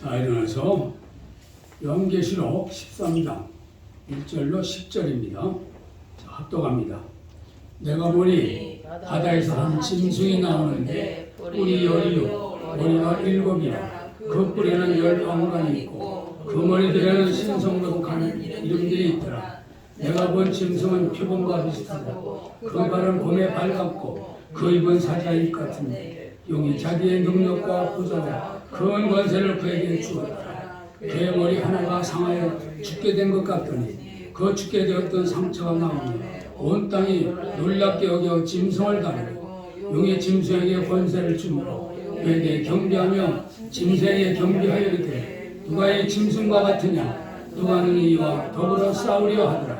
자, 일어나서 요한계시록 13장 1절로 10절입니다. 자, 합독합니다. 내가 보니 바다에서 한 짐승이 나오는데 뿔이 10이요 머리가 7이라 그 뿔에는 10왕관이 있고 그 머리들에는 신성록한 이름들이 있더라. 내가 본 짐승은 표범과 비슷하고 그 발은 곰의 발 같고 그 입은 사자의 입 같은데 용이 자기의 능력과 부자와 큰 권세를 그에게 주었다. 그의 머리 하나가 상하여 죽게 된 것 같더니 그 죽게 되었던 상처가 나오며 온 땅이 놀랍게 여겨 짐승을 다루고 용이 짐승에게 권세를 주므로 그에게 경배하며 짐승에게 경배하여이되 누가 이 짐승과 같으냐 누가 너는 이와 더불어 싸우려 하더라.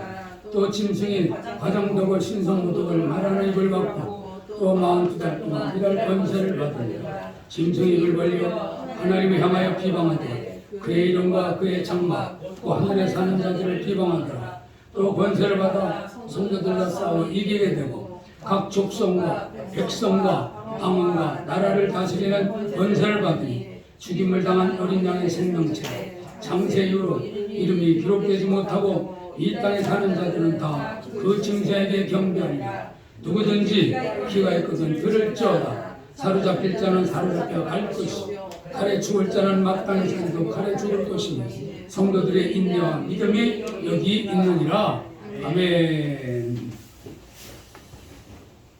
또 짐승이 과장덕을 신성모독을 말하는 입을 받고 또 42달 동안 일할 권세를 받으며 짐승이 입을 벌려 하나님을 향하여 비방하되 그의 이름과 그의 장막 또 하늘에 사는 자들을 비방하더라. 또 권세를 받아 성도들과 싸워 이기게 되고 각 족속과 백성과 방언과 나라를 다스리는 권세를 받으니 죽임을 당한 어린 양의 생명체 장세 이후로 이름이 기록되지 못하고 이 땅에 사는 자들은 다 그 짐승에게 경배하리라. 누구든지 기가 있거든 들을지어다. 사로잡힐 자는 사로잡혀 갈 것이고 칼에 죽을 자는 마땅히 자기도 칼에 죽을 것이니 성도들의 인내와 믿음이 여기 있느니라. 아멘.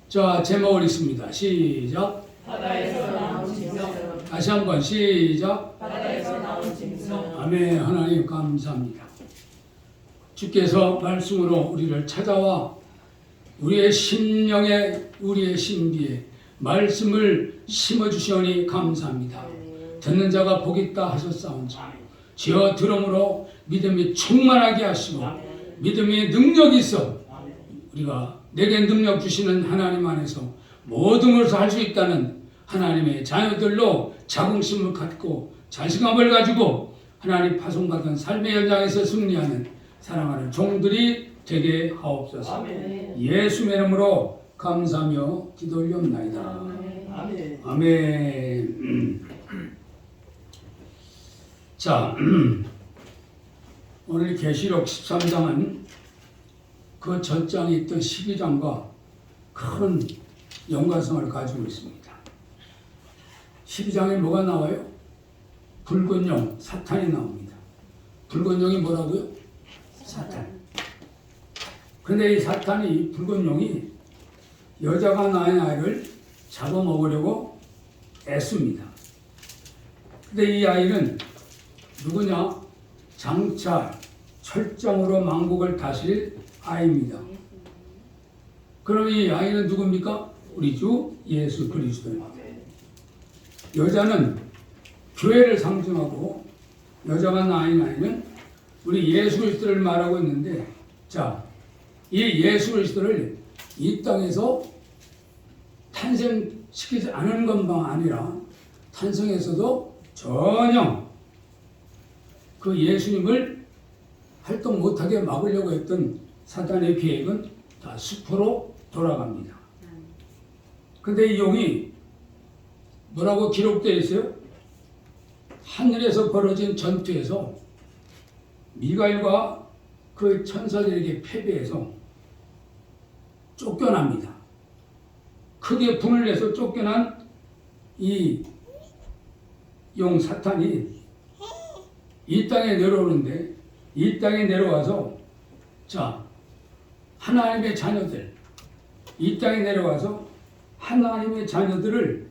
자, 제목을 읽습니다. 시작. 바다에서 나온 짐승. 다시 한번 시작. 바다에서 나온 짐승. 아멘. 하나님 감사합니다. 주께서 말씀으로 우리를 찾아와 우리의 심령에 우리의 신비에 말씀을 심어주시오니 감사합니다. 듣는 자가 복 있다 하셨사온지 지어 들음으로 믿음이 충만하게 하시고 믿음이 능력이 있어 우리가 내게 능력 주시는 하나님 안에서 모든 것을 할 수 있다는 하나님의 자녀들로 자긍심을 갖고 자신감을 가지고 하나님 파송받은 삶의 현장에서 승리하는 사랑하는 종들이 되게 하옵소서. 아멘. 예수의 이름으로 감사하며 기도 올리옵나이다. 아멘. 아멘. 자, 오늘 계시록 13장은 그 전장에 있던 12장과 큰 연관성을 가지고 있습니다. 12장에 뭐가 나와요? 붉은 용, 사탄이 나옵니다. 붉은 용이 뭐라고요? 사탄. 근데 이 사탄이, 붉은 용이 여자가 낳은 아이를 잡아먹으려고 애씁니다. 근데 이 아이는 누구냐? 장차 철장으로 만국을 다스릴 아이입니다. 그럼 이 아이는 누굽니까? 우리 주 예수 그리스도입니다. 여자는 교회를 상징하고 여자가 낳은 아이는 우리 예수 그리스도를 말하고 있는데, 자, 이 예수 그리스도를 이 땅에서 탄생시키지 않은 것만 아니라 탄생에서도 전혀 그 예수님을 활동 못하게 막으려고 했던 사탄의 계획은 다 수포로 돌아갑니다. 근데 이 용이 뭐라고 기록되어 있어요? 하늘에서 벌어진 전투에서 미가엘과 그 천사들에게 패배해서 쫓겨납니다. 크게 분을 내서 쫓겨난 이 용 사탄이 이 땅에 내려오는데, 이 땅에 내려와서 자, 하나님의 자녀들, 이 땅에 내려와서 하나님의 자녀들을,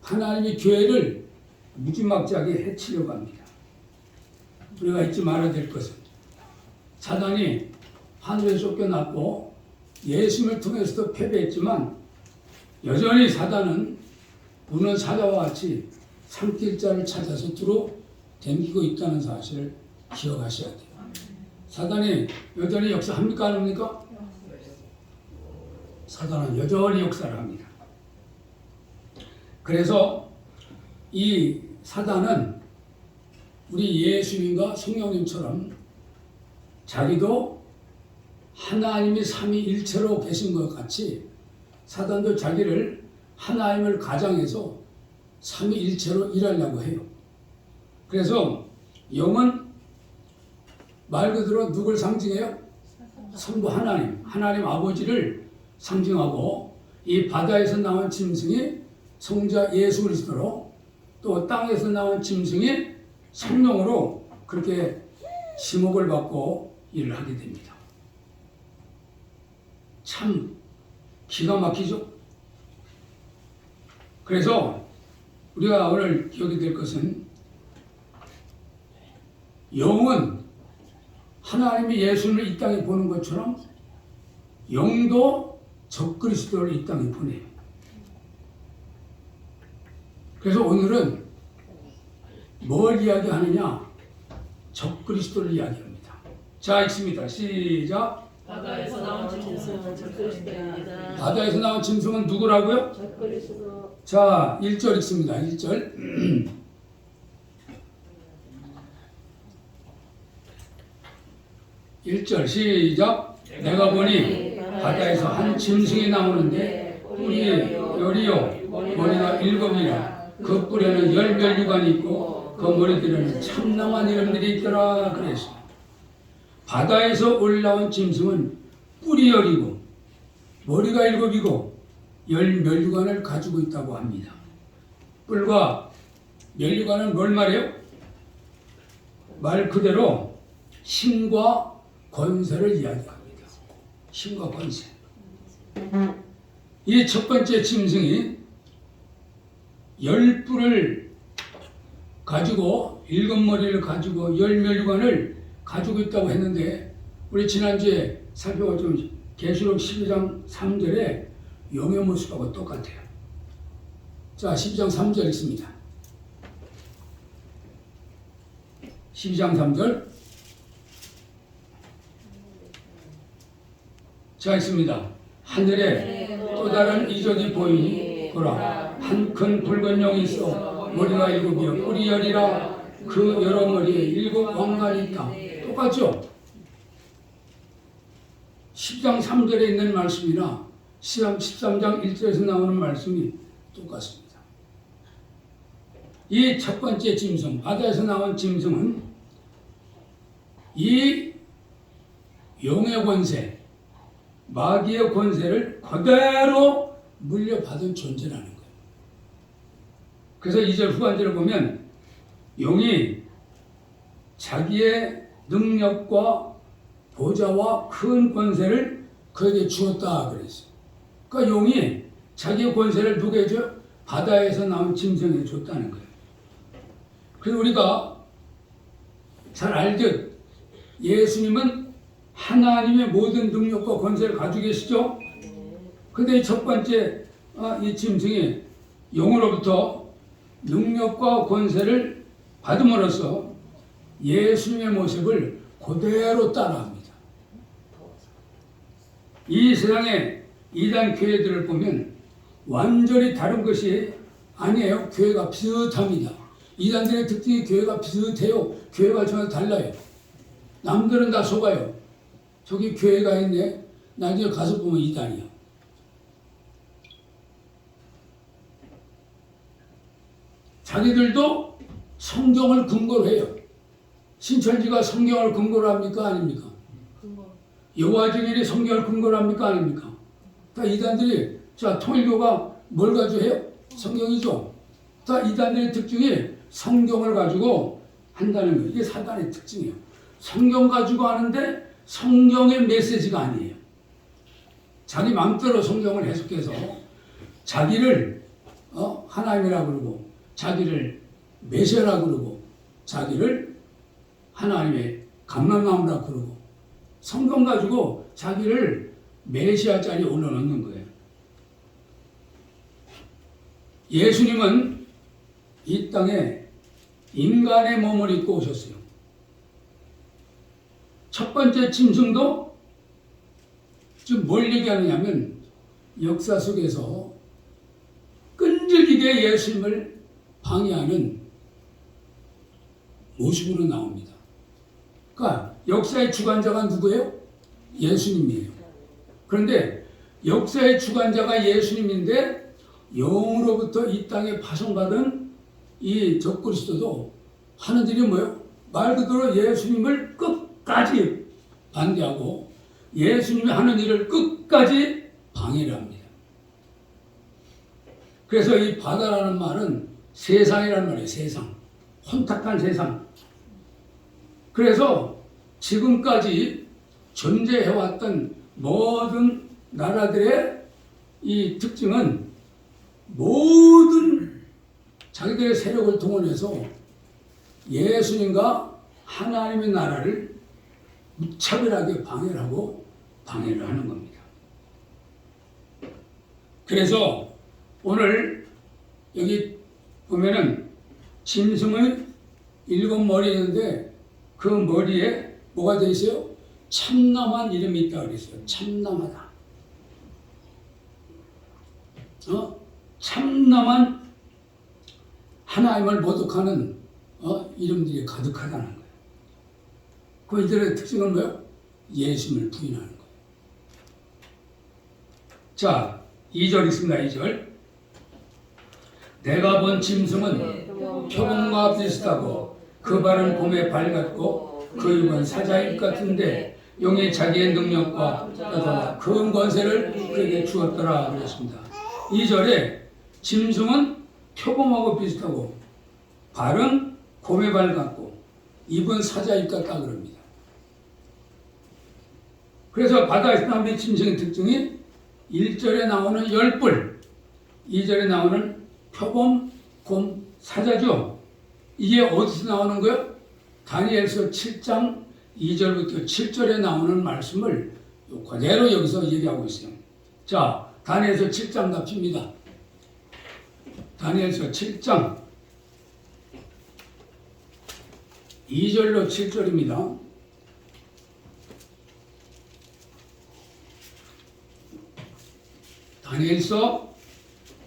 하나님의 교회를 무지막지하게 해치려고 합니다. 우리가 잊지 말아야 될 것은 사단이 하늘에 쫓겨났고 예수님을 통해서도 패배했지만 여전히 사단은 우는 사자와 같이 삼킬 자를 찾아서 두루 댕기고 있다는 사실을 기억하셔야 돼요. 사단이 여전히 역사합니까? 안 합니까? 사단은 여전히 역사를 합니다. 그래서 이 사단은 우리 예수님과 성령님처럼 자기도 하나님이 삼위일체로 계신 것 같이 사단도 자기를 하나님을 가장해서 삼위일체로 일하려고 해요. 그래서 영은 말 그대로 누굴 상징해요? 성부 하나님, 하나님 아버지를 상징하고 이 바다에서 나온 짐승이 성자 예수 그리스도로 또 땅에서 나온 짐승이 성령으로 그렇게 지목을 받고 일을 하게 됩니다. 참 기가 막히죠? 그래서 우리가 오늘 기억이 될 것은 영은 하나님이 예수를 이 땅에 보는 것처럼 영도 적그리스도를 이 땅에 보내요. 그래서 오늘은 뭘 이야기하느냐? 적그리스도를 이야기합니다. 자, 읽습니다. 시작. 바다에서 나온 짐승은 적그리스도입니다. 바다에서 나온 짐승은 누구라고요? 적그리스도. 자, 1절 읽습니다. 1절. 1절 시작. 내가 보니 바다에서 한 짐승이 나오는데 뿔이 열이요 머리가 7이라 그 뿔에는 10멸류관이 있고 그 머리들에는 참남한 이름들이 있더라 그랬어. 바다에서 올라온 짐승은 뿔이 10이고 머리가 7이고 10멸류관을 가지고 있다고 합니다. 뿔과 멸류관은 뭘 말해요? 말 그대로 힘과 권세를 이야기합니다. 힘과 권세. 이 첫 번째 짐승이 10뿔을 가지고 7머리를 가지고 10멸류관을 가지고 있다고 했는데 우리 지난주에 살펴봤던 계시록 12장 3절에 용의 모습하고 똑같아요. 자, 12장 3절 있습니다. 12장 3절. 자, 있습니다. 하늘에 또 다른 이적이 보이니 보라, 한 큰 붉은 용이 있어 머리가 7이요 뿔이 10이라 그 여러 머리에 7 왕관이 있다. 똑같죠? 10장 3절에 있는 말씀이나 13장 1절에서 나오는 말씀이 똑같습니다. 이 첫 번째 짐승, 바다에서 나온 짐승은 이 용의 권세, 마귀의 권세를 그대로 물려받은 존재라는 거예요. 그래서 2절 후반절을 보면 용이 자기의 능력과 보좌와 큰 권세를 그에게 주었다 그랬어요. 그러니까 용이 자기의 권세를 누구에게 줘? 바다에서 나온 짐승에게 줬다는 거예요. 그래서 우리가 잘 알듯 예수님은 하나님의 모든 능력과 권세를 가지고 계시죠? 그런데 첫 번째 이 짐승이 용으로부터 능력과 권세를 받음으로써 예수님의 모습을 그대로 따라합니다. 이 세상의 이단 교회들을 보면 완전히 다른 것이 아니에요. 교회가 비슷합니다. 이단들의 특징이 교회가 비슷해요. 교회가 전혀 달라요. 남들은 다 속아요. 저기 교회가 있네. 나중에 가서 보면 이단이야. 자기들도 성경을 근거로 해요. 신천지가 성경을 근거로 합니까? 아닙니까? 여호와 증인이 성경을 근거로 합니까? 아닙니까? 다 이단들이, 자, 통일교가 뭘 가지고 해요? 성경이죠. 다 이단들의 특징이 성경을 가지고 한다는 거예요. 이게 사단의 특징이에요. 성경 가지고 하는데 성경의 메시지가 아니에요. 자기 마음대로 성경을 해석해서 자기를 하나님이라고 그러고 자기를 메시아라고 그러고 자기를 하나님의 감람나무라고 그러고 성경 가지고 자기를 메시아 자리에 올려놓는 거예요. 예수님은 이 땅에 인간의 몸을 입고 오셨어요. 첫 번째 짐승도 지금 뭘 얘기하느냐면 역사 속에서 끈질기게 예수님을 방해하는 모습으로 나옵니다. 그러니까 역사의 주관자가 누구예요? 예수님이에요. 그런데 역사의 주관자가 예수님인데 영으로부터 이 땅에 파송받은 이 적그리스도도 하는 일이 뭐예요? 말 그대로 예수님을 끝까지 반대하고 예수님이 하는 일을 끝까지 방해를 합니다. 그래서 이 바다라는 말은 세상이라는 말이에요. 세상. 혼탁한 세상. 그래서 지금까지 존재해왔던 모든 나라들의 이 특징은 모든 자기들의 세력을 동원해서 예수님과 하나님의 나라를 무차별하게 방해를 하고 방해를 하는 겁니다. 그래서 오늘 여기 보면은 짐승의 7머리 있는데 그 머리에 뭐가 되어 있어요? 참남한 이름이 있다고 그랬어요. 참남하다. 참남한 하나님을 모독하는 이름들이 가득하다는 거예요. 그 이들의 특징은 뭐예요? 예수님을 부인하는 거예요. 자, 2절 있습니다. 2절. 내가 본 짐승은 표범과 비슷하고 그 발은 곰의 발 같고 그 입은 사자의 입 같은데 용이 자기의 능력과 뼈다와 큰 권세를 그에게 주었더라 그랬습니다. 2절에 짐승은 표범하고 비슷하고 발은 곰의 발 같고 입은 사자의 입 같다 그럽니다. 그래서 바다에서 나오는 짐승의 특징이 1절에 나오는 열뿔, 2절에 나오는 표범, 곰, 사자죠. 이게 어디서 나오는 거예요? 다니엘서 7장 2절부터 7절에 나오는 말씀을 그대로 여기서 얘기하고 있어요. 자, 다니엘서 7장 답습니다. 다니엘서 7장 2절로 7절입니다. 다니엘서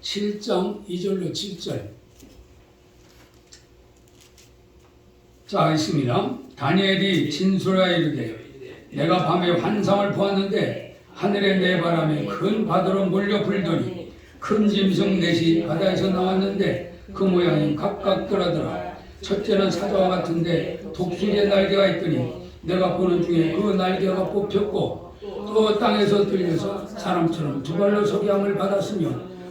7장 2절로 7절. 자, 있습니다. 다니엘이 진술하여 이르되 내가 밤에 환상을 보았는데 하늘에 네 바람에 큰 바다로 몰려 불더니 큰 짐승 넷이 바다에서 나왔는데 그 모양이 각각 다르더라. 첫째는 사자와 같은데 독수리의 날개가 있더니 내가 보는 중에 그 날개가 뽑혔고 또 땅에서 들려서 사람처럼 두 발로 서기함을 받았으며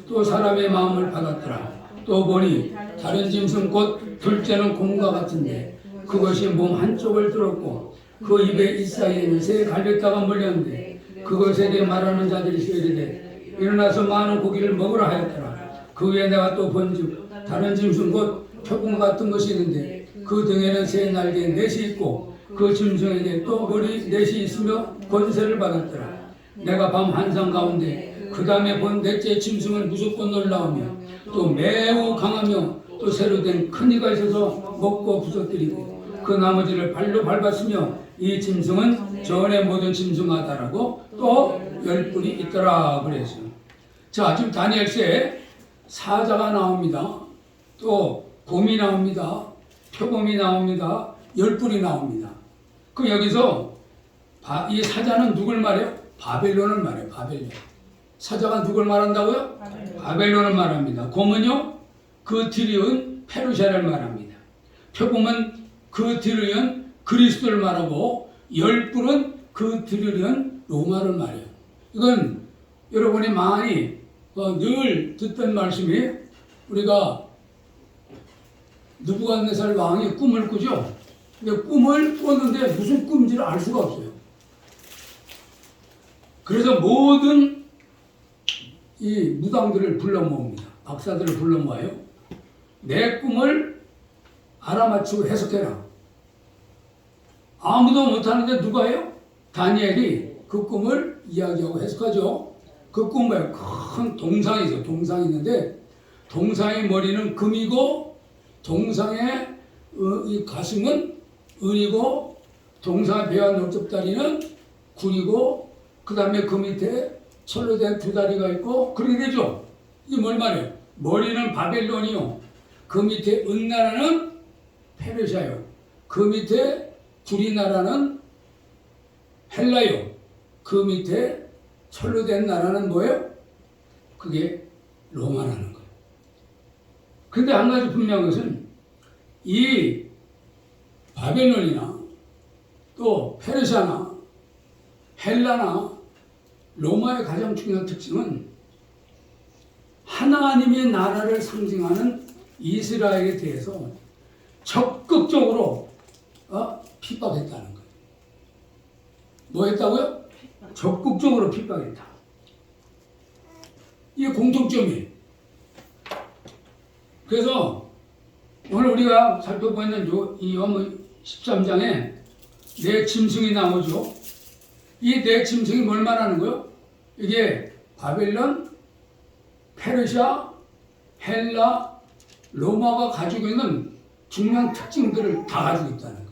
또 사람의 마음을 받았더라. 또 보니 다른 짐승 곧 둘째는 곰과 같은데 그것이 몸 한쪽을 들었고 그 입에 이 사이에는 새 갈빗대가 물렸는데 그것에게 말하는 자들이 이르되 일어나서 많은 고기를 먹으라 하였더라. 그 위에 내가 또 본즉 다른 짐승 곧 표범 같은 것이 있는데 그 등에는 새 날개 넷이 있고 그 짐승에게 또 머리 넷이 있으며 권세를 받았더라. 내가 밤 환상 가운데 그 다음에 본 넷째 짐승은 무섭고 놀라우며 또 매우 강하며 또 새로 된 큰 이가 있어서 먹고 부서뜨리고 그 나머지를 발로 밟았으며 이 짐승은 전에 모든 짐승하다라고 또 10뿔이 있더라 그랬어요. 자, 지금 다니엘서에 사자가 나옵니다. 또 곰이 나옵니다. 표범이 나옵니다. 10뿔이 나옵니다. 그 여기서 이 사자는 누굴 말해요? 바벨론을 말해요. 바벨론. 사자가 누굴 말한다고요? 바벨론을 말합니다. 곰은요? 그 뒤리은 페르시아를 말합니다. 표범은 그 뒤리은 그리스도를 말하고 10뿔은 그 뒤리은 로마를 말해요. 이건 여러분이 많이 늘 듣던 말씀이 우리가 느부갓네살 왕이 꿈을 꾸죠. 근데 꿈을 꿨는데 무슨 꿈인지를 알 수가 없어요. 그래서 모든 이 무당들을 불러 모읍니다. 박사들을 불러 모아요. 내 꿈을 알아맞히고 해석해라. 아무도 못하는데 누가 해요? 다니엘이 그 꿈을 이야기하고 해석하죠. 그 꿈 뭐예요? 큰 동상이 있어요. 동상이 있는데 동상의 머리는 금이고 동상의 이 가슴은 은이고 동상의 배와 넓적다리는 굴이고 그 다음에 그 밑에 철로 된 두 다리가 있고 그렇게 되죠. 이게 뭘 말해요? 머리는 바벨론이요. 그 밑에 은나라는 페르시아요. 그 밑에 굴이 나라는 헬라요. 그 밑에 철로 된 나라는 뭐예요? 그게 로마라는 거예요. 근데 한 가지 분명한 것은 이 바벨론이나 또 페르시아나 헬라나 로마의 가장 중요한 특징은 하나님의 나라를 상징하는 이스라엘에 대해서 적극적으로 핍박했다는 거예요. 뭐 했다고요? 적극적으로 핍박했다. 이게 공통점이에요. 그래서 오늘 우리가 살펴보고 있는 이 요한 13장에 네 짐승이 나오죠. 이 네 짐승이 뭘 말하는 거예요? 이게 바벨론, 페르시아, 헬라, 로마가 가지고 있는 중요한 특징들을 다 가지고 있다는 거예요.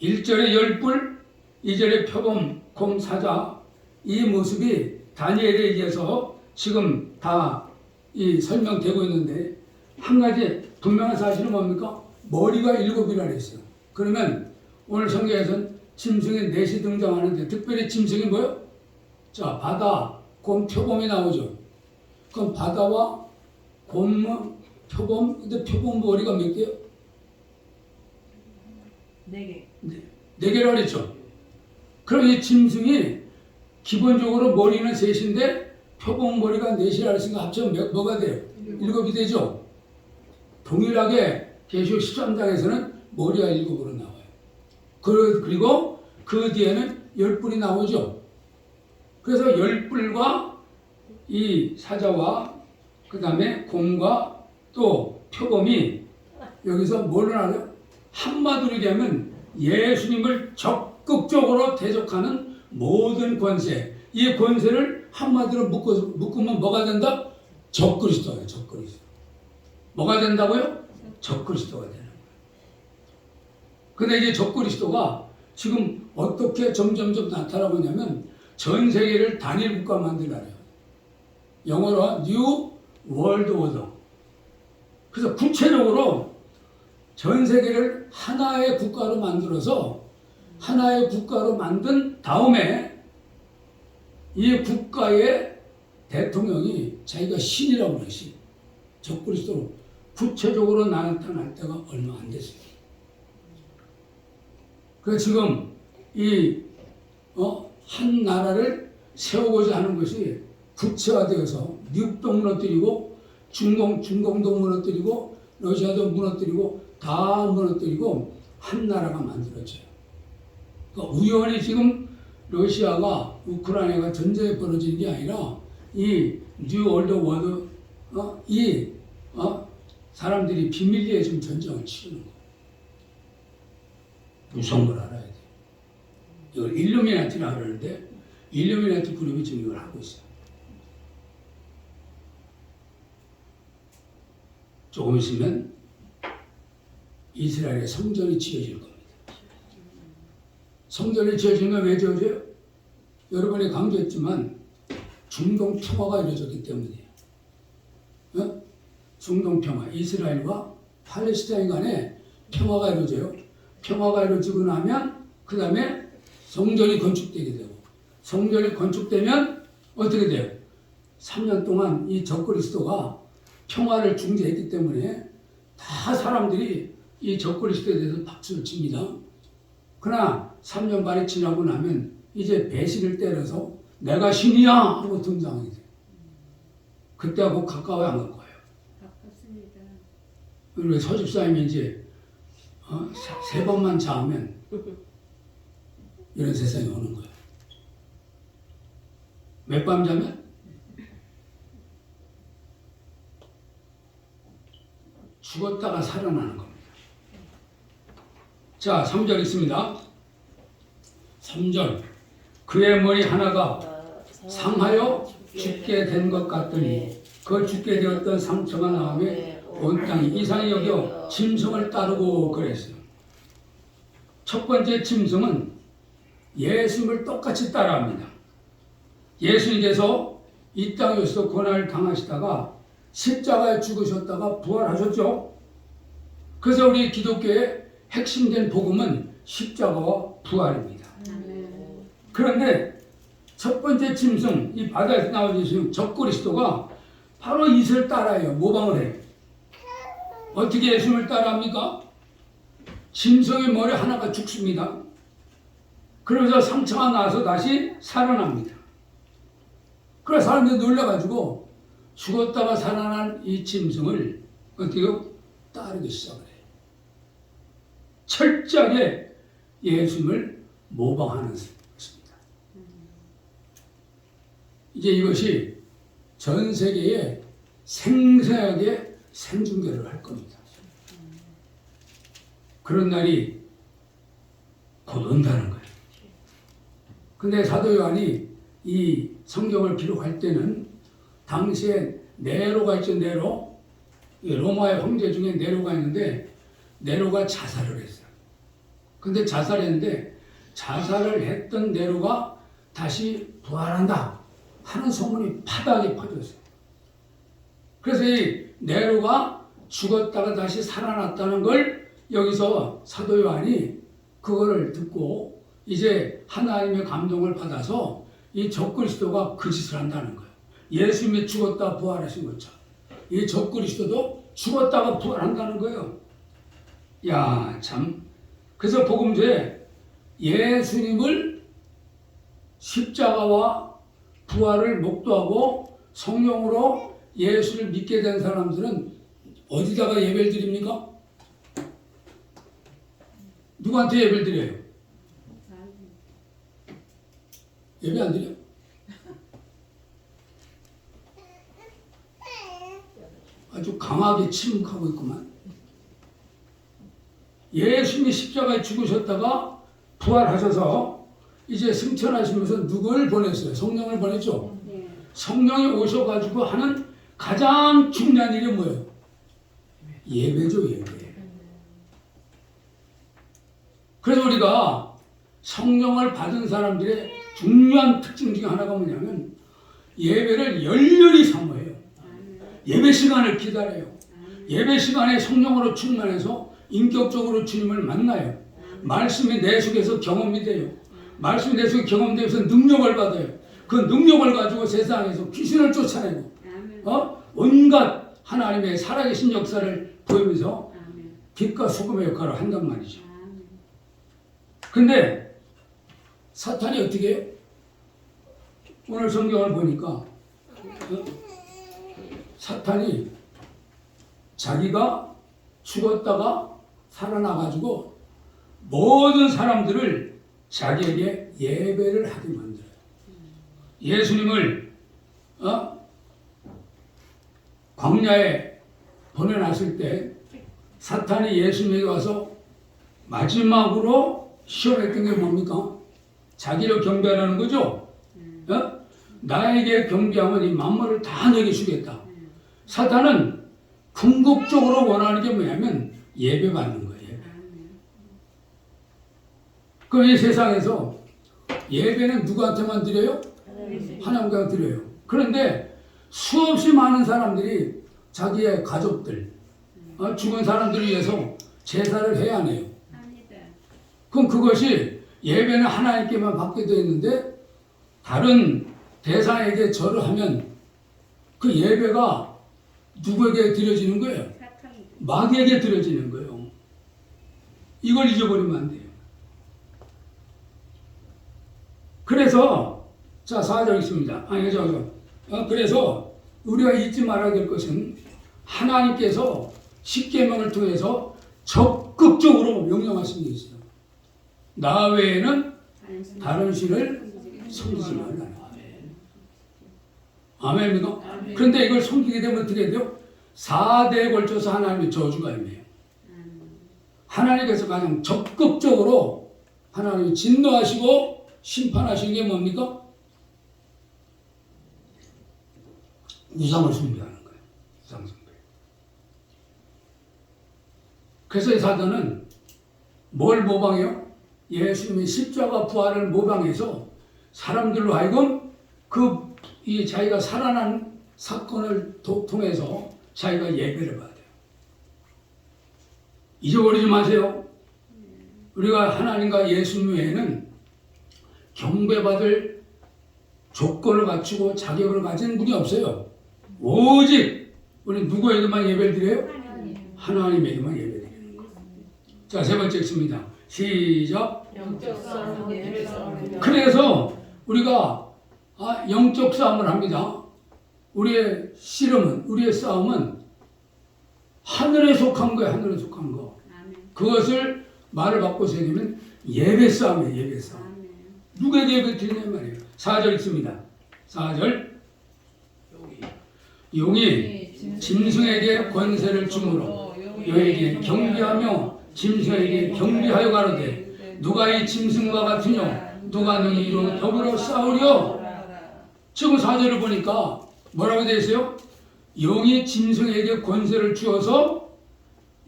1절에 열불, 2절에 표범, 곰, 사자, 이 모습이 다니엘에 의해서 지금 다 이 설명되고 있는데, 한 가지 분명한 사실은 뭡니까? 머리가 7이라 그랬어요. 그러면 오늘 성경에서는 짐승이 넷이 등장하는데, 특별히 짐승이 뭐예요? 자, 바다, 곰, 표범이 나오죠. 그럼 바다와 곰, 표범, 근데 표범 머리가 몇 개요? 4개. 네 개라고 그랬죠. 그럼 이 짐승이 기본적으로 머리는 셋인데 표범 머리가 넷이라 했으니까 합치면 뭐가 돼요? 7이 되죠. 동일하게 계시록 13장에서는 머리가 7으로 나와요. 그리고 그 뒤에는 10뿔이 나오죠. 그래서 10뿔과 이 사자와 그 다음에 곰과 또 표범이 여기서 뭘 하나요? 한마디로 얘기하면 예수님을 적극적으로 대적하는 모든 권세, 이 권세를 한마디로 묶으면 뭐가 된다? 적그리스도예요. 적그리스도. 뭐가 된다고요? 적그리스도가 되는 거예요. 근데 이제 적그리스도가 지금 어떻게 점점점 나타나고 있냐면 전 세계를 단일 국가 만들려고 해요. 영어로 뉴 월드 오더. 그래서 구체적으로 전 세계를 하나의 국가로 만들어서 하나의 국가로 만든 다음에 이 국가의 대통령이 자기가 신이라고 그래요. 신. 적그리스도로 구체적으로 나타날 때가 얼마 안 됐어요. 그래서 지금 이 한 나라를 세우고자 하는 것이 구체화되어서 미국도 무너뜨리고 중공도 무너뜨리고 러시아도 무너뜨리고 다 무너뜨리고 한 나라가 만들어져요. 그러니까 우연히 지금 러시아가 우크라이나가 전쟁이 벌어지는 게 아니라 이 뉴 월드 워드 사람들이 비밀리에 지금 전쟁을 치르는 거예요. 무서운 걸 알아야 돼. 이걸 일루미나티라고 그러는데 일루미나티 그룹이 지금 이걸 하고 있어요. 조금 있으면 이스라엘의 성전이 지어질 겁니다. 성전이 지어지는 건 왜 지어져요? 여러분이 강조했지만 중동 평화가 이루어졌기 때문이에요. 중동 평화, 이스라엘과 팔레스타인 간에 평화가 이루어져요. 평화가 이루어지고 나면 그 다음에 성전이 건축되게 되고, 성전이 건축되면 어떻게 돼요? 3년 동안 이 적그리스도가 평화를 중재했기 때문에 다 사람들이 이 적그리스도에 대해서 박수를 칩니다. 그러나 3년 반이 지나고 나면 이제 배신을 때려서 내가 신이야 하고 등장하게 돼요. 그때하고 가까워야 안 갈 거예요. 바꿨습니다. 우리 서집사님이 이제 3번만 자면 이런 세상이 오는 거예요. 몇 밤 자면? 죽었다가 살아나는 겁니다. 자, 3절 있습니다. 3절. 그의 머리 하나가 상하여 죽게 된 것 같더니 그 죽게 되었던 상처가 나오며 온 땅이 이상히 여겨 짐승을 따르고 그랬어요. 첫 번째 짐승은 예수님을 똑같이 따라합니다. 예수님께서 이 땅에서 고난을 당하시다가 십자가에 죽으셨다가 부활하셨죠. 그래서 우리 기독교의 핵심된 복음은 십자가와 부활입니다. 그런데 첫 번째 짐승, 이 바다에서 나온 짐승 적그리스도가 바로 이슬 따라해요. 모방을 해요. 어떻게 예수님을 따라합니까? 짐승의 머리 하나가 죽습니다. 그러면서 상처가 나서 다시 살아납니다. 그래서 사람들이 놀라가지고 죽었다가 살아난 이 짐승을 어떻게 따르기 시작을 해요. 철저하게 예수님을 모방하는 것입니다. 이제 이것이 전 세계에 생생하게 생중계를 할 겁니다. 그런 날이 곧 온다는 거예요. 근데 사도 요한이 이 성경을 기록할 때는 당시에 네로가 있죠. 네로. 로마의 황제 중에 네로가 있는데 네로가 자살을 했어요. 근데 자살했는데 자살을 했던 네로가 다시 부활한다 하는 소문이 파다하게 퍼졌어요. 그래서 이 네로가 죽었다가 다시 살아났다는 걸 여기서 사도 요한이 그거를 듣고 이제 하나님의 감동을 받아서 이 적그리스도가 그 짓을 한다는 거예요. 예수님이 죽었다 부활하신 것처럼 이 적그리스도도 죽었다가 부활한다는 거예요. 야, 참. 그래서 복음서에 예수님을 십자가와 부활을 목도하고 성령으로 예수를 믿게 된 사람들은 어디다가 예배를 드립니까? 누구한테 예배를 드려요? 예배 안 드려? 아주 강하게 침묵하고 있구만. 예수님이 십자가에 죽으셨다가 부활하셔서 이제 승천하시면서 누굴 보냈어요? 성령을 보냈죠? 네. 성령이 오셔가지고 하는 가장 중요한 일이 뭐예요? 예배죠, 예배. 그래서 우리가 성령을 받은 사람들의 중요한 특징 중에 하나가 뭐냐면 예배를 열렬히 사모해요. 예배 시간을 기다려요. 예배 시간에 성령으로 충만해서 인격적으로 주님을 만나요. 말씀이 내 속에서 경험이 돼요. 말씀이 내 속에 경험되어서 능력을 받아요. 그 능력을 가지고 세상에서 귀신을 쫓아내고 온갖 하나님의 살아계신 역사를 보이면서 빛과 소금의 역할을 한단 말이죠. 근데 사탄이 어떻게 해요? 오늘 성경을 보니까 사탄이 자기가 죽었다가 살아나가지고 모든 사람들을 자기에게 예배를 하게 만들어요. 예수님을 광야에 보내놨을 때 사탄이 예수님에게 와서 마지막으로 시험했던 게 뭡니까? 자기를 경배하라는 거죠. 나에게 경배하면 이 만물을 다 내게 주겠다. 사탄은 궁극적으로 원하는 게 뭐냐면 예배 받는 거예요. 예배. 그럼 이 세상에서 예배는 누구한테만 드려요? 하나님께 드려요. 그런데 수없이 많은 사람들이 자기의 가족들, 죽은 사람들을 위해서 제사를 해야 하네요. 그럼 그것이 예배는 하나님께만 받게 되어 있는데 다른 대상에게 절을 하면 그 예배가 누구에게 드려지는 거예요? 마귀에게 드려지는 거예요. 이걸 잊어버리면 안 돼요. 그래서 자 4절 있습니다. 그래서 우리가 잊지 말아야 될 것은 하나님께서 십계명을 통해서 적극적으로 명령하신 게 있어요. 나 외에는 다른 신을 섬기지 말라. 아멘입니까? 그런데 이걸 섬기게 되면 어떻게 돼요? 4대에 걸쳐서 하나님의 저주가 임해요. 하나님께서 가장 적극적으로 하나님이 진노하시고 심판하시는 게 뭡니까? 우상을 숭배하는 거예요. 우상 숭배. 그래서 이 사단은 뭘 모방해요? 예수님의 십자가 부활을 모방해서 사람들로 하여금 이 자기가 살아난 사건을 통해서 자기가 예배를 받아요. 잊어버리지 마세요. 우리가 하나님과 예수님 외에는 경배받을 조건을 갖추고 자격을 가진 분이 없어요. 오직 우리 누구에게만 예배를 드려요? 하나님에게만 예배드리는 거예요. 자, 세 번째 있습니다. 시작. 영적 싸움은 예배 싸움이다. 그래서 우리가 영적 싸움을 합니다. 우리의 씨름은, 우리의 싸움은 하늘에 속한 거예요. 하늘에 속한 거. 그것을 말을 바꿔서 얘기하면 예배 싸움이에요. 예배 싸움. 누구에게 예배 드리냐 말이에요. 4절 있습니다. 4절. 용이 짐승에게 권세를 주므로 여에게 경배하며 짐승에게 경배하여 가로되 누가 이 짐승과 같으뇨 누가 능히 이로 더불어 싸우려. 지금 4절을 보니까 뭐라고 되어 있어요? 용이 짐승에게 권세를 주어서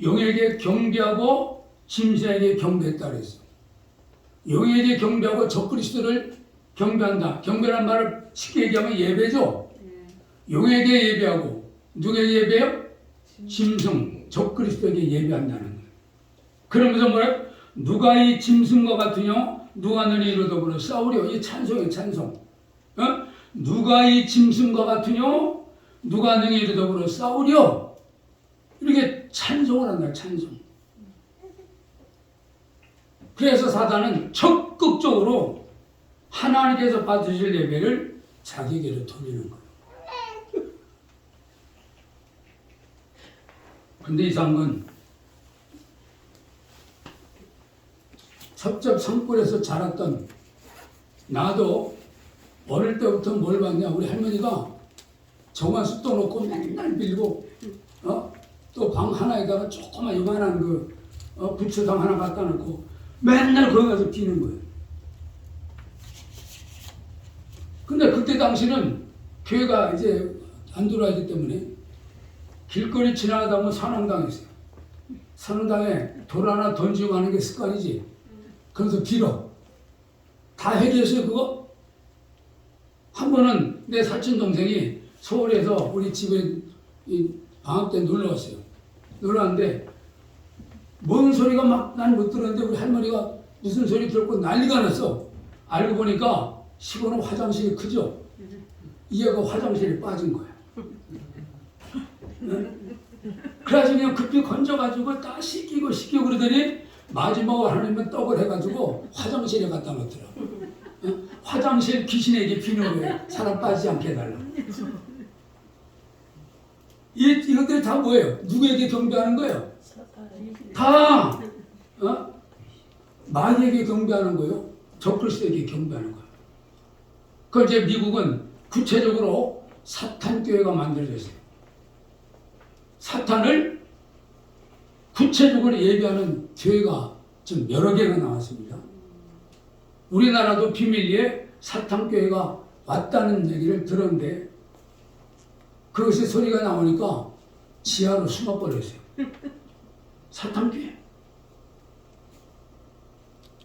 용에게 경배하고 짐승에게 경배했다 그랬어요. 용에게 경배하고 적그리스도를 경배한다. 경배라는 말을 쉽게 얘기하면 예배죠. 용에게 예배하고 누구에게 예배해요? 짐승, 적그리스도에게 예배한다는 거예요. 그러면서 뭐래요? 누가 이 짐승과 같으뇨? 누가 너희 이로 더불어 싸우려. 이 찬송이에요. 찬송. 누가 이 짐승과 같으뇨? 누가 너희 이로 더불어 싸우려. 이렇게 찬송을 한다. 찬송. 그래서 사단은 적극적으로 하나님께서 받으실 예배를 자기에게로 돌리는 거예요. 근데 이상한 건 첩첩 산골에서 자랐던 나도 어릴 때부터 뭘 봤냐. 우리 할머니가 정화수 떠놓고 맨날 빌고 또 방 하나에다가 조그만 요만한 부처당 하나 갖다 놓고 맨날 거기 가서 비는 거예요. 근데 그때 당시는 교회가 이제 안 들어와있기 때문에 길거리 지나가다 보면 산왕당했어요. 산왕당에 돌 하나 던지고 가는 게 습관이지. 그래서 빌어. 다 해결했어요 그거? 한 번은 내 사촌 동생이 서울에서 우리 집에 방학 때 놀러 왔어요. 놀러 왔는데 뭔 소리가 막 난 못 들었는데 우리 할머니가 무슨 소리 들었고 난리가 났어. 알고 보니까 시골은 화장실이 크죠. 얘가 화장실에 빠진 거야. 그래가지고 그냥 급히 건져가지고 다 씻기고 그러더니 마지막으로 하나님은 떡을 해가지고 화장실에 갖다 놓더라. 화장실 귀신에게 비는 거예요. 사람 빠지지 않게 해달라. 이것들이 다 뭐예요? 누구에게 경배하는 거예요? 다 마귀에게 경배하는 거예요. 적그리스도에게 경배하는 거예요. 그 이제 미국은 구체적으로 사탄교회가 만들어졌어요. 사탄을 구체적으로 예배하는 교회가 지금 여러 개가 나왔습니다. 우리나라도 비밀리에 사탄교회가 왔다는 얘기를 들었는데 그것이 소리가 나오니까 지하로 숨어버렸어요. 사탄교회.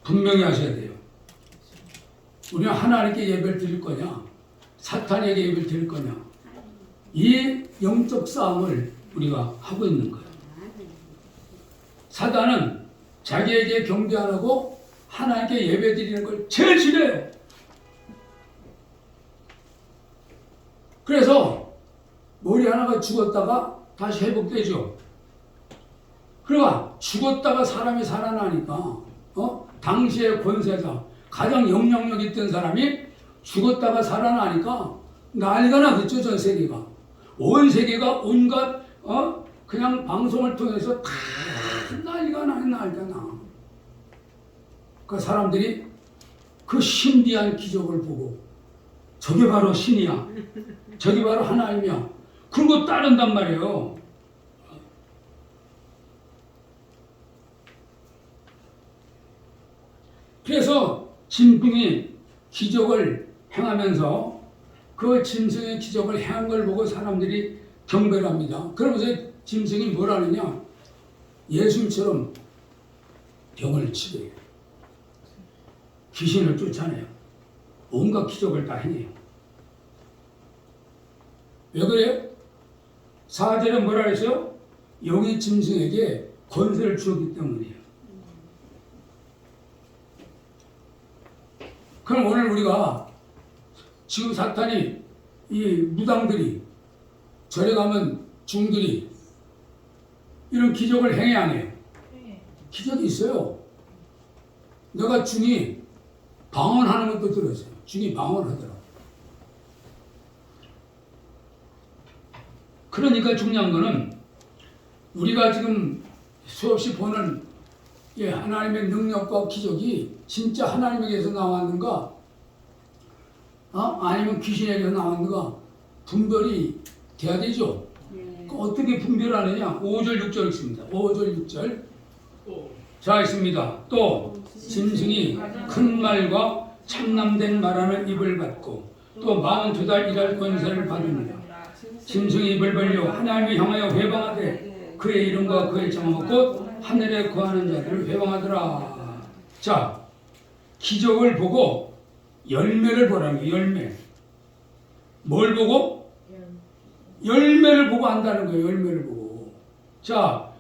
분명히 하셔야 돼요. 우리는 하나님께 예배를 드릴 거냐 사탄에게 예배를 드릴 거냐 이 영적 싸움을 우리가 하고 있는 거예요. 사단은 자기에게 경배 안 하고 하나님께 예배 드리는 걸 제일 싫어해요. 그래서 머리 하나가 죽었다가 다시 회복되죠. 그러니까 죽었다가 사람이 살아나니까 당시의 권세자 가장 영향력 있던 사람이 죽었다가 살아나니까 난리가 나겠죠. 전 세계가. 온 세계가 온갖 그냥 방송을 통해서 다 난리가 나. 그 사람들이 그 신비한 기적을 보고 저게 바로 신이야. 저게 바로 하나님이야. 그러고 따른단 말이에요. 그래서 짐승이 기적을 행하면서 그 짐승의 기적을 행한 걸 보고 사람들이 경배를 합니다. 그러면서 짐승이 뭘 하느냐? 예수님처럼 병을 치료해요. 귀신을 쫓아내요. 온갖 기적을 다 해내요. 왜 그래요? 4절에 뭐라 그랬어요? 영이 짐승에게 권세를 주었기 때문이에요. 그럼 오늘 우리가 지금 사탄이 이 무당들이 절에 가면 중들이 이런 기적을 행해 안 해요? 기적이 있어요. 내가 중이 방언하는 것도 들었어요. 중이 방언하더라고. 그러니까 중요한 거는 우리가 지금 수없이 보는 하나님의 능력과 기적이 진짜 하나님에게서 나왔는가, 아니면 귀신에게서 나왔는가 분별이 돼야 되죠. 어떻게 분별하느냐? 5절 6절 있습니다. 5절 6절 자 있습니다. 또 짐승이 큰 말과 참남된 말하는 입을 받고 또 42달 일할 권세를 받습니다. 짐승이 입을 벌려 하나님을 향하여 회방하되 그의 이름과 그의 정함 곧 하늘에 거하는 자들을 회방하더라. 자, 기적을 보고 열매를 보라는 거예요. 열매. 뭘 보고? 열매를 보고 한다는 거예요. 열매를 보고. 자,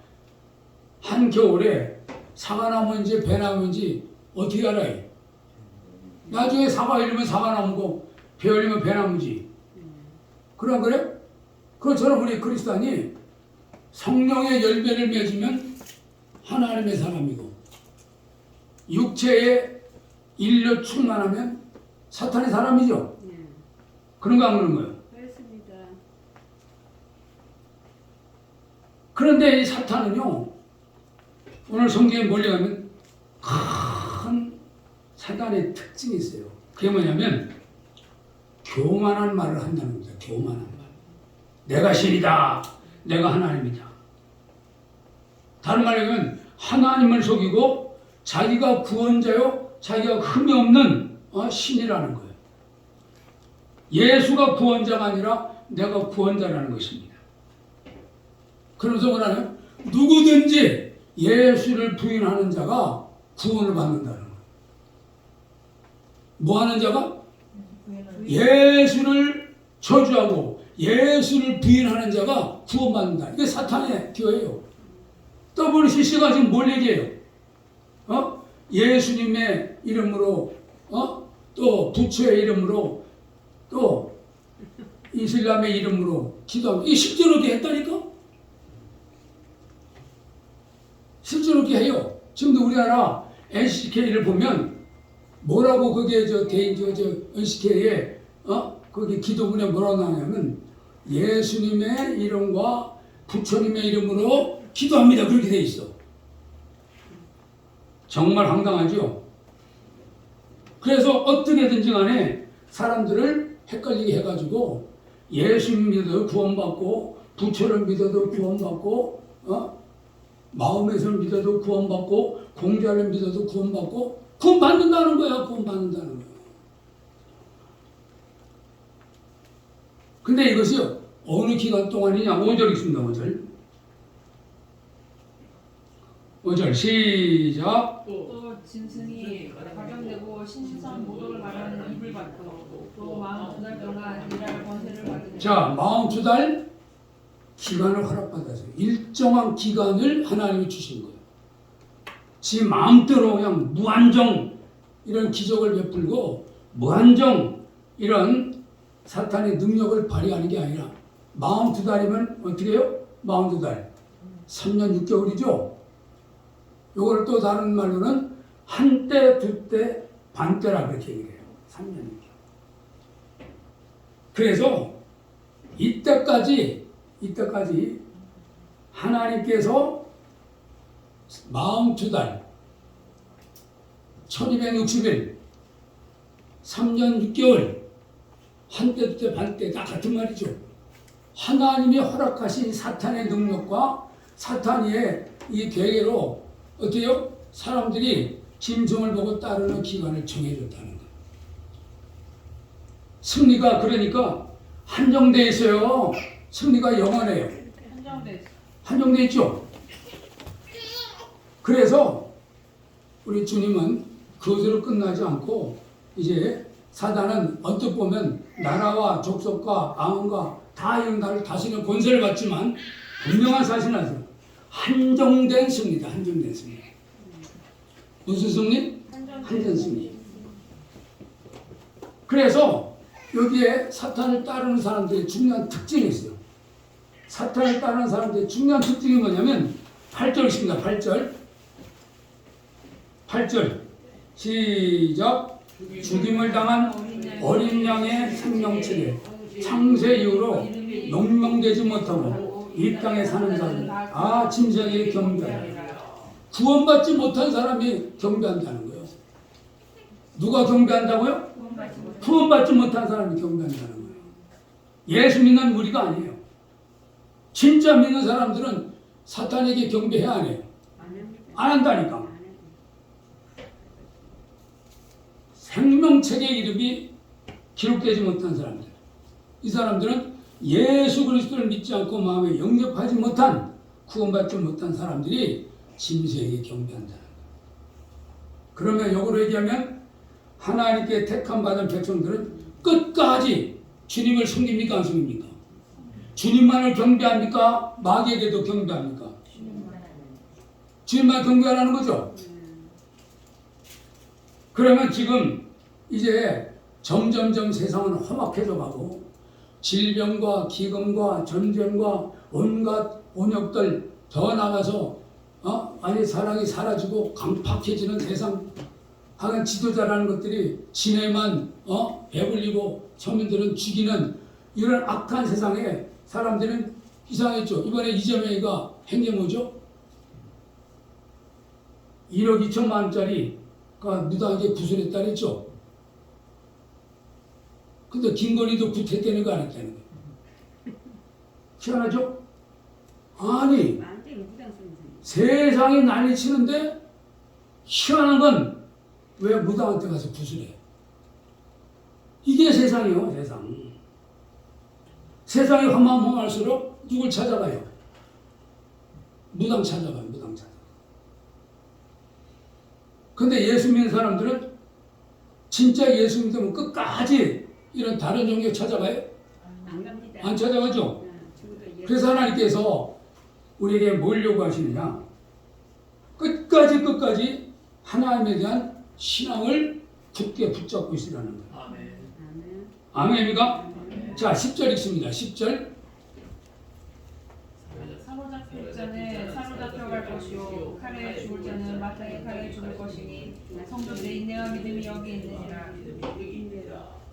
한겨울에 사과나무인지 배나무인지 어떻게 알아요? 나중에 사과 열리면 사과나무고 배 열리면 배나무지. 그럼 그래? 그렇처럼 우리 그리스도인이 성령의 열매를 맺으면 하나님의 사람이고 육체의 일로 충만하면 사탄의 사람이죠. 그런 거 안 그런 거예요? 그렇습니다. 그런데 이 사탄은요, 오늘 성경에 몰려가면 큰 사탄의 특징이 있어요. 그게 뭐냐면 교만한 말을 한다는 겁니다. 교만한 말. 내가 신이다. 내가 하나님이다. 다른 말로 하나님을 속이고 자기가 구원자요, 자기가 흠이 없는 신이라는 거예요. 예수가 구원자가 아니라 내가 구원자라는 것입니다. 그러면서 뭐라냐? 누구든지 예수를 부인하는 자가 구원을 받는다는 거예요. 뭐 하는 자가? 예수를 저주하고 예수를 부인하는 자가 구원받는다. 이게 사탄의 교회예요. WCC가 지금 뭘 얘기해요? 예수님의 이름으로, 또 부처의 이름으로, 또 이슬람의 이름으로 기도하고, 이 실제로 그렇게 했다니까? 실제로 그렇게 해요. 지금도 우리나라 NCK를 보면 뭐라고 그게 NCK에 거기 기도문에 뭐라고 나오냐면 예수님의 이름과 부처님의 이름으로 기도합니다. 그렇게 돼 있어. 정말 황당하죠? 그래서 어떻게든지 간에 사람들을 헷갈리게 해가지고 예수님 믿어도 구원받고 부처를 믿어도 구원받고 마음에서 믿어도 구원받고 공자를 믿어도 구원받고 구원받는다는 거야. 구원받는다는 거야. 근데 이것이요, 어느 기간 동안이냐? 5절 있습니다. 5절 시작. 또 짐승이 가정되고 신성 모독을 말하는 입을 받고 또 42달 동안 일할 권세를 받으니. 자, 42달 기간을 허락받았어요. 일정한 기간을 하나님이 주신 거예요. 지 마음대로 그냥 무한정 이런 기적을 베풀고 무한정 이런 사탄의 능력을 발휘하는 게 아니라 42달이면 어떻게 해요? 42달 3년 6개월이죠. 이걸 또 다른 말로는 한때, 두때, 반때라 그렇게 얘기해요. 3년 6개월. 그래서 이때까지 하나님께서 42달 1260일 3년 6개월 한때 두때 반때 다 같은 말이죠. 하나님이 허락하신 사탄의 능력과 사탄의 이 계계로 어때요? 사람들이 짐승을 보고 따르는 기간을 정해줬다는 거예요. 승리가 그러니까 한정되어 있어요. 승리가 영원해요. 한정되어 있죠. 그래서 우리 주님은 그것으로 끝나지 않고 이제 사단은 어떻게 보면 나라와 족속과 왕과 다 이런 나를 다스리는 권세를 받지만 분명한 사실은 아세요. 한정된 승리다. 한정된 승리. 무슨 승리? 한정 승리. 그래서 여기에 사탄을 따르는 사람들의 중요한 특징이 있어요. 사탄을 따르는 사람들의 중요한 특징이 뭐냐면 8절 있습니다. 8절. 8절. 시작. 죽임을 당한 어린 양의 생명체를 창세 이후로 농명되지 못하고 이 땅에 사는 자들 짐승에게 경배하라. 구원받지 못한 사람이 경배한다는 거예요. 누가 경배한다고요? 구원받지 못한 사람이 경배한다는 거예요. 예수 믿는 우리가 아니에요. 진짜 믿는 사람들은 사탄에게 경배해야 안 해요. 안 한다니까. 생명책의 이름이 기록되지 못한 사람들. 이 사람들은 예수 그리스도를 믿지 않고 마음에 영접하지 못한, 구원받지 못한 사람들이 짐승에게 경배한다는 거예요. 그러면 역으로 얘기하면 하나님께 택함 받은 백성들은 끝까지 주님을 섬깁니까 안 섬깁니까? 주님만을 경배합니까? 마귀에게도 경배합니까? 주님만 경배하라는 거죠. 그러면 지금 이제 점점점 세상은 험악해져 가고 질병과 기근과 전쟁과 온갖 온역들 더 나가서 아니 사랑이 사라지고 강팍해지는 세상. 하는 지도자라는 것들이 지네만 배불리고 서민들은 죽이는 이런 악한 세상에 사람들은 이상했죠. 이번에 이재명이가 한 게 뭐죠? 1억 2천만 원짜리가 무단하게 구술했다 그랬죠. 근데 김건희도 구태되는 거 안 했다는 거예요. 희한하죠? 아니 세상이 난리치는데 희한한 건 왜 무당한테 가서 구슬해? 이게 세상이요, 세상. 세상이 험할수록 누굴 찾아가요? 무당 찾아가요, 무당 찾아가. 근데 예수 믿는 사람들은 진짜 예수 믿으면 끝까지 이런 다른 종교 찾아가요? 안 찾아가죠? 그래서 하나님께서 우리에게 뭘 요구하시느냐? 끝까지 하나님에 대한 신앙을 굳게 붙잡고 있으라는 거예요. 아멘입니까? 자, 10절 읽습니다. 10절. 사로잡힐 자는 사로잡혀갈 것이요 칼에 죽을 자는 마땅히 칼에 죽을 것이니 성도들의 인내와 믿음이 여기 있느니라.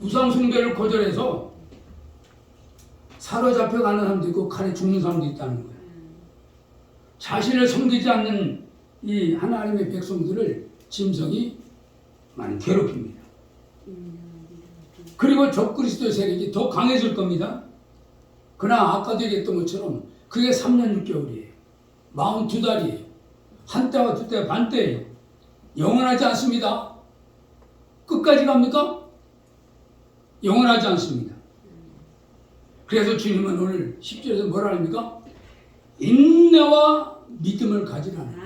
우상 숭배를 거절해서 사로잡혀가는 사람도 있고 칼에 죽는 사람도 있다는 거예요. 자신을 섬기지 않는 이 하나님의 백성들을 짐승이 많이 괴롭힙니다. 그리고 적그리스도의 세력이 더 강해질 겁니다. 그러나 아까도 얘기했던 것처럼 그게 3년 6개월이에요. 42달이에요. 한때와 두때 반때예요. 영원하지 않습니다. 끝까지 갑니까? 영원하지 않습니다. 그래서 주님은 오늘 10절에서 뭐라 합니까? 인내와 믿음을 가지라는.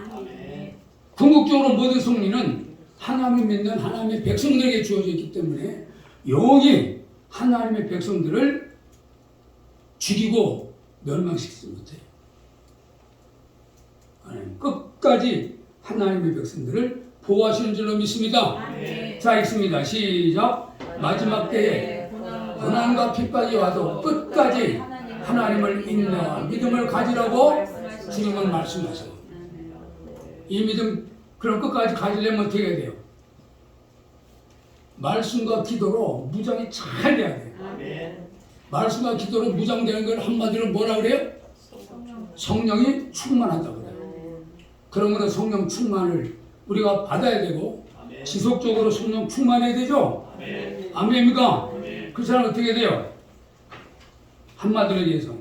궁극적으로 모든 승리는 하나님을 믿는 하나님의 백성들에게 주어져 있기 때문에 영이 하나님의 백성들을 죽이고 멸망시키지 못해요. 끝까지 하나님의 백성들을 보호하시는 줄로 믿습니다. 자, 읽습니다. 시작. 마지막 때에 고난과 핍박이 와도 끝까지 하나님을 인내와 믿음을 가지라고 주님은 말씀하셔요. 이 믿음, 그럼 끝까지 가지려면 어떻게 해야 돼요? 말씀과 기도로 무장이 잘 돼야 돼요. 말씀과 기도로 무장되는 걸 한마디로 뭐라 그래요? 성령이 충만하다고 그래요. 그러므로 성령 충만을 우리가 받아야 되고 지속적으로 성령 충만해야 되죠? 아멘입니까? 그 사람은 어떻게 돼요? 한마디로 얘기해서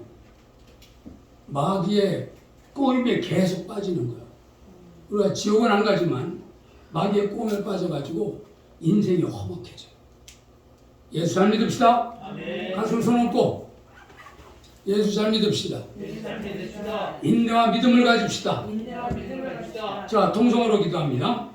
마귀의 꼬임에 계속 빠지는 거예요. 우리가 지옥은 안 가지만 마귀의 꼬임에 빠져가지고 인생이 허먹해져요. 예수 잘 믿읍시다. 가슴 손 얹고 예수 잘 믿읍시다. 인내와 믿음을 가집시다. 자, 동성으로 기도합니다.